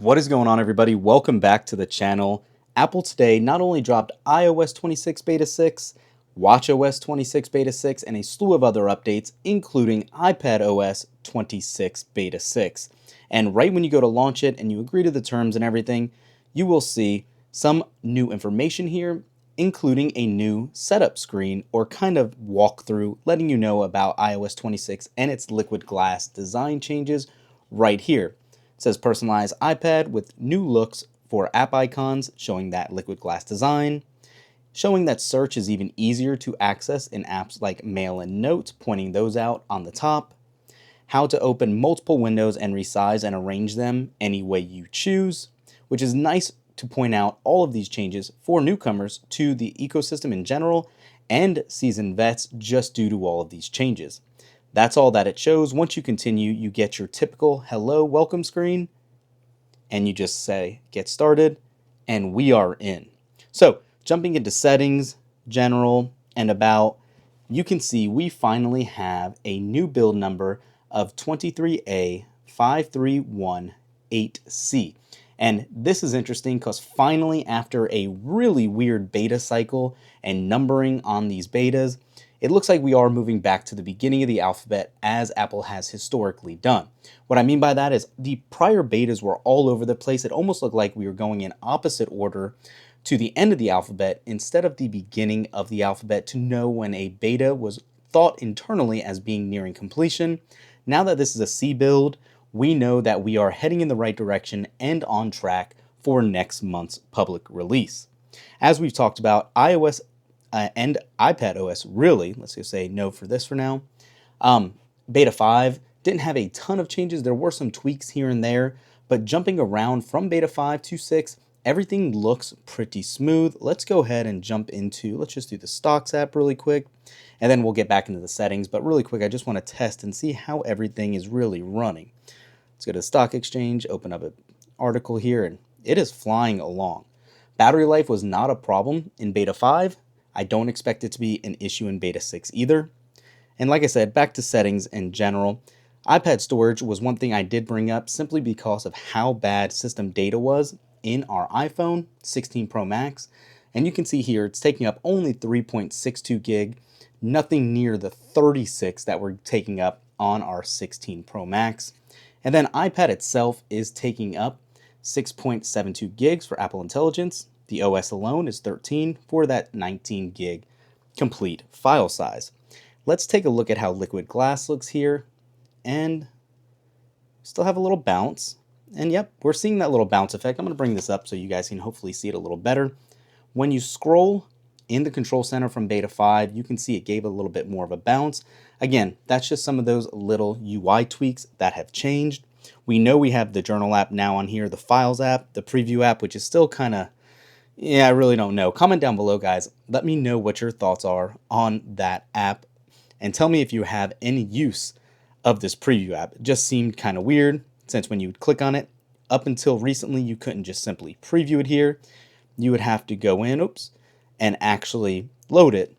What is going on, everybody? Welcome back to the channel. Apple today not only dropped iOS 26 Beta 6, watchOS 26 Beta 6, and a slew of other updates, including iPadOS 26 Beta 6. And right when you go to launch it and you agree to the terms and everything, you will see some new information here, including a new setup screen or kind of walkthrough letting you know about iOS 26 and its liquid glass design changes right here. It says personalized iPad with new looks for app icons, showing that liquid glass design, showing that search is even easier to access in apps like Mail and Notes, pointing those out on the top, how to open multiple windows and resize and arrange them any way you choose, which is nice to point out all of these changes for newcomers to the ecosystem in general and seasoned vets just due to all of these changes. That's all that it shows. Once you continue, you get your typical hello, welcome screen, and you just say get started, and we are in. So jumping into settings, general, and about, you can see we finally have a new build number of 23A5318C. And this is interesting because finally, after a really weird beta cycle and numbering on these betas, it looks like we are moving back to the beginning of the alphabet as Apple has historically done. What I mean by that is the prior betas were all over the place. It almost looked like we were going in opposite order to the end of the alphabet instead of the beginning of the alphabet to know when a beta was thought internally as being nearing completion. Now that this is a C build, we know that we are heading in the right direction and on track for next month's public release. As we've talked about, iOS and iPadOS really, let's just say no for this for now. Beta 5 didn't have a ton of changes. There were some tweaks here and there, but jumping around from Beta 5 to 6, everything looks pretty smooth. Let's go ahead and jump into, let's just do the Stocks app really quick, and then we'll get back into the settings. But really quick, I just want to test and see how everything is really running. Let's go to the Stock Exchange, open up an article here, and it is flying along. Battery life was not a problem in Beta 5. I don't expect it to be an issue in Beta 6 either. And like I said, back to settings in general. iPad storage was one thing I did bring up simply because of how bad system data was in our iPhone 16 Pro Max. And you can see here it's taking up only 3.62 gig, nothing near the 36 that we're taking up on our 16 Pro Max. And then iPad itself is taking up 6.72 gigs for Apple Intelligence. The OS alone is 13 for that 19 gig complete file size. Let's take a look at how liquid glass looks here, and still have a little bounce. And yep, we're seeing that little bounce effect. I'm going to bring this up so you guys can hopefully see it a little better. When you scroll in the control center from Beta 5, you can see it gave a little bit more of a bounce. Again, that's just some of those little UI tweaks that have changed. We know we have the Journal app now on here, the Files app, the Preview app, which is still kind of, I really don't know. Comment down below, guys. Let me know what your thoughts are on that app, and tell me if you have any use of this Preview app. It just seemed kind of weird, since when you would click on it, up until recently, you couldn't just simply preview it here. You would have to go in, and actually load it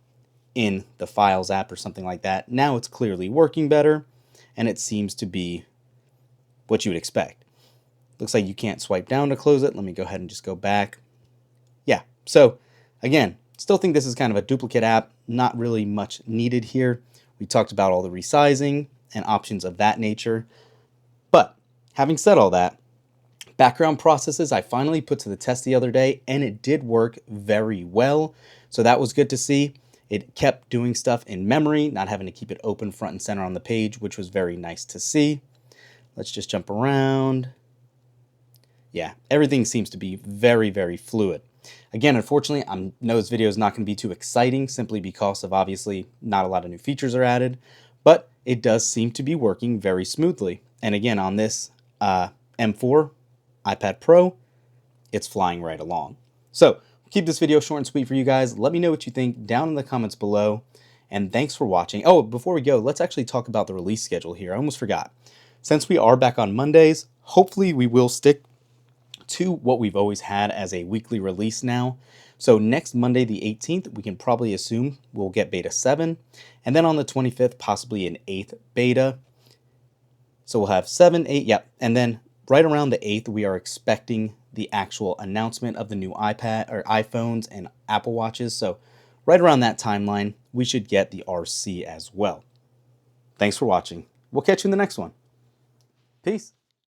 in the Files app or something like that. Now it's clearly working better, and it seems to be what you would expect. Looks like you can't swipe down to close it. Let me go ahead and just go back. Yeah, so again, still think this is kind of a duplicate app, not really much needed here. We talked about all the resizing and options of that nature. But having said all that, background processes I finally put to the test the other day, and it did work very well. So that was good to see. It kept doing stuff in memory, not having to keep it open front and center on the page, which was very nice to see. Let's just jump around. Yeah, everything seems to be very, very fluid. Again, unfortunately, I know this video is not going to be too exciting simply because of obviously not a lot of new features are added, but it does seem to be working very smoothly. And again, on this M4 iPad Pro, it's flying right along. So keep this video short and sweet for you guys. Let me know what you think down in the comments below. And thanks for watching. Oh, before we go, let's actually talk about the release schedule here. I almost forgot. Since we are back on Mondays, hopefully we will stick to what we've always had as a weekly release now. So next Monday, the 18th, we can probably assume we'll get beta 7. And then on the 25th, possibly an 8th beta. So we'll have 7, 8, yep. And then right around the 8th, we are expecting the actual announcement of the new iPad or iPhones and Apple Watches. So right around that timeline, we should get the RC as well. Thanks for watching. We'll catch you in the next one. Peace.